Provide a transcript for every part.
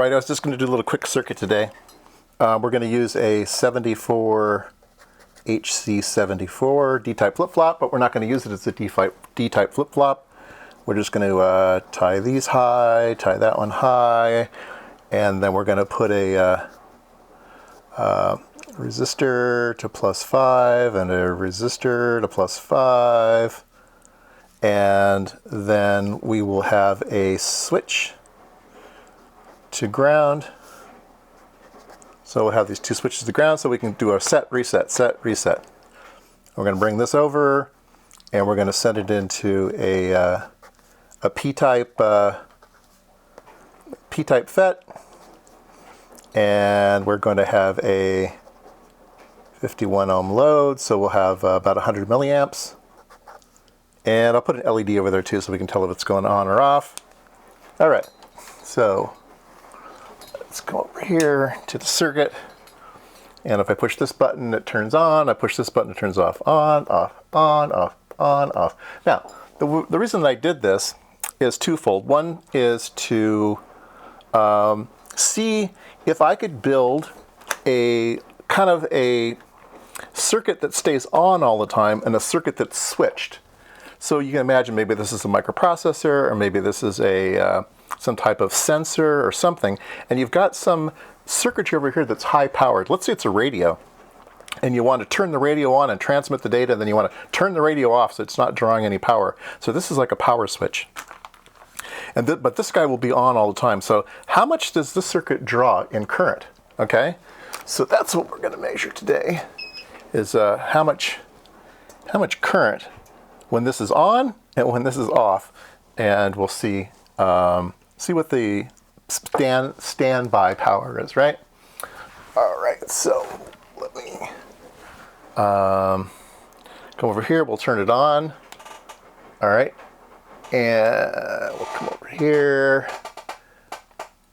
right, I was just going to do a little quick circuit today. We're going to use a 74 HC74 D-type flip-flop, but we're not going to use it as a D-type flip-flop. We're just going to tie these high, tie that one high, and then we're going to put a resistor to +5 and a resistor to +5, and then we will have a switch to ground. So we'll have these two switches to ground so we can do our set, reset, set, reset. We're going to bring this over and we're going to set it into a P-type FET, and we're going to have a 51 ohm load, so we'll have about 100 milliamps. And I'll put an LED over there too so we can tell if it's going on or off. All right, so let's go over here to the circuit, and if I push this button, it turns on. I push this button, it turns off. On, off, on, off, on, off. Now, the reason that I did this is twofold. One is to see if I could build a kind of a circuit that stays on all the time and a circuit that's switched. So you can imagine maybe this is a microprocessor, or maybe this is a some type of sensor or something, and you've got some circuitry over here that's high powered. Let's say it's a radio, and you want to turn the radio on and transmit the data, and then you want to turn the radio off so it's not drawing any power. So this is like a power switch. And but this guy will be on all the time. So how much does this circuit draw in current? Okay, so that's what we're going to measure today, is how much current when this is on and when this is off, and we'll see what the standby power is, right? All right, so let me come over here. We'll turn it on. All right, and we'll come over here,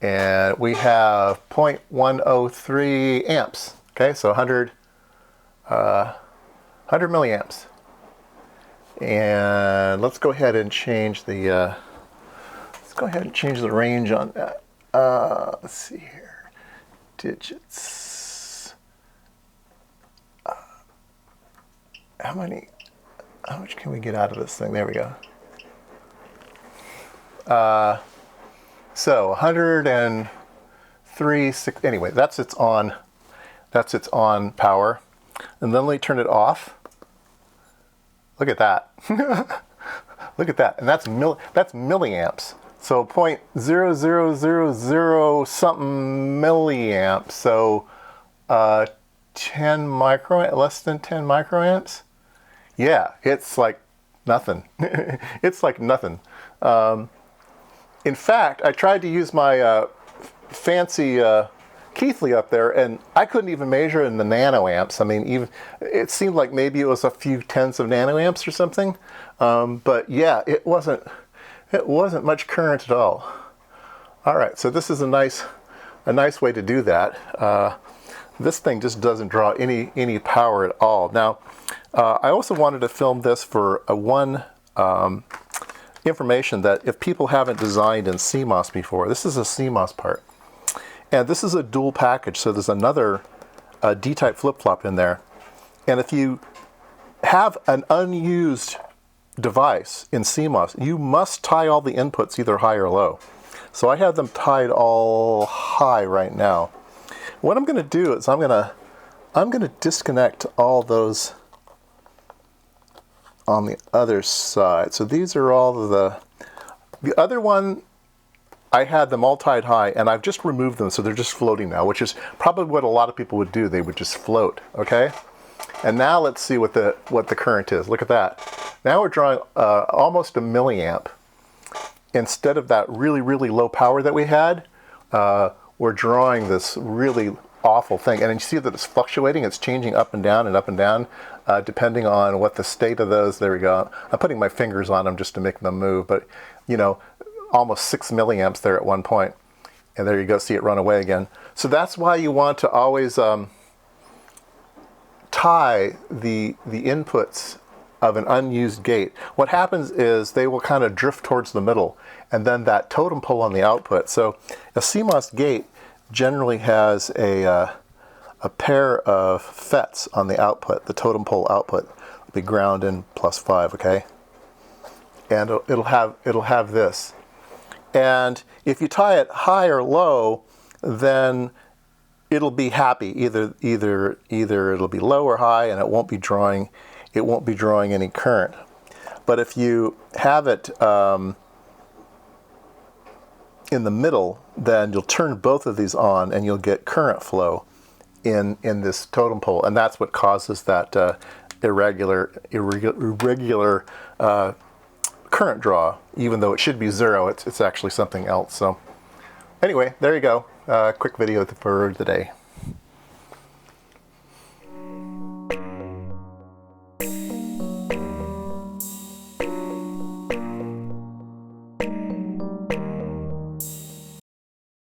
and we have 0.103 amps. Okay, so 100 milliamps. And let's go ahead and change the range on that. Let's see here, digits. How much can we get out of this thing? There we go. So 103, anyway, that's its on power. And then let me turn it off. Look at that. Look at that. And that's milliamps. So 0.0000 something milliamps. So 10 microamps, less than 10 microamps. Yeah, it's like nothing. It's like nothing. In fact, I tried to use my fancy Keithley up there, and I couldn't even measure in the nanoamps. I mean, even it seemed like maybe it was a few tenths of nanoamps or something. But yeah, it wasn't much current at all. All right, so this is a nice way to do that. This thing just doesn't draw any power at all. Now, I also wanted to film this for one information that if people haven't designed in CMOS before, this is a CMOS part. And this is a dual package, so there's another D-type flip-flop in there. And if you have an unused device in CMOS, you must tie all the inputs either high or low. So I have them tied all high right now. What I'm going to do is I'm going to disconnect all those on the other side. So these are all the other one. I had them all tied high, and I've just removed them, so they're just floating now, which is probably what a lot of people would do. They would just float, okay? And now let's see what the current is. Look at that. Now we're drawing almost a milliamp. Instead of that really, really low power that we had, we're drawing this really awful thing. And you see that it's fluctuating. It's changing up and down, depending on what the state of those. There we go. I'm putting my fingers on them just to make them move, but you know, almost 6 milliamps there at one point. And there you go, see it run away again. So that's why you want to always tie the inputs of an unused gate, what happens is they will kind of drift towards the middle, and then that totem pole on the output. So a CMOS gate generally has a pair of FETs on the output. The totem pole output will be ground in +5, okay? And it'll have this. And if you tie it high or low, then it'll be happy. Either it'll be low or high, and it won't be drawing any current. But if you have it in the middle, then you'll turn both of these on, and you'll get current flow in this totem pole, and that's what causes that irregular current draw. Even though it should be 0, it's actually something else. So anyway, there you go. Quick video for the day.